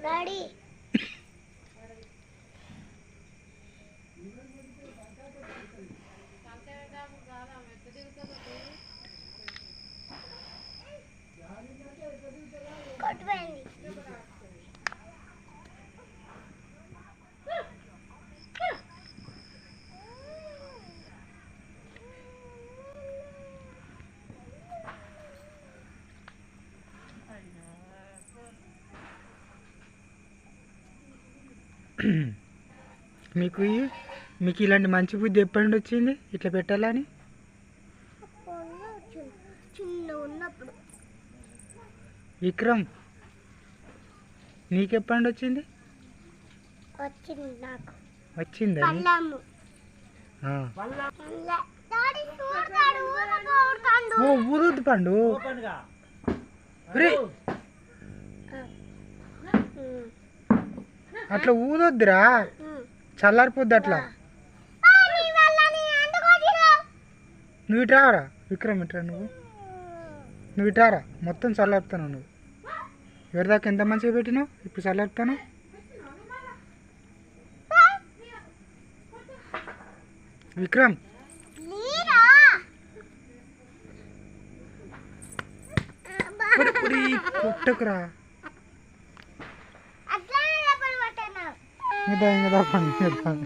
Daddy కొట్టుపోయింది. మీకు మీకు ఇలాంటి మంచి బుద్ధి ఎప్పటి నుండి వచ్చింది ఇట్లా పెట్టాలని? చిన్న ఉన్నప్పుడు. విక్రమ్ నీకెప్పటి నుండి వచ్చింది? వచ్చింది నాకు. వచ్చిందా? ఓ ఊరొద్దు పండు. అట్లా ఊదొద్దురా, చల్లారిపోద్ది అట్లా. నువ్వు ఇట్రావరా విక్రమ్, ఇట్రా. నువ్వు ఇట్రారా, మొత్తం చల్లారుతాను. నువ్వు ఎవరిదాకా ఎంత మంచిగా పెట్టినావు, ఇప్పుడు చల్లారుతాను. విక్రమ్ కొట్టకురా. ఇంకా పండు.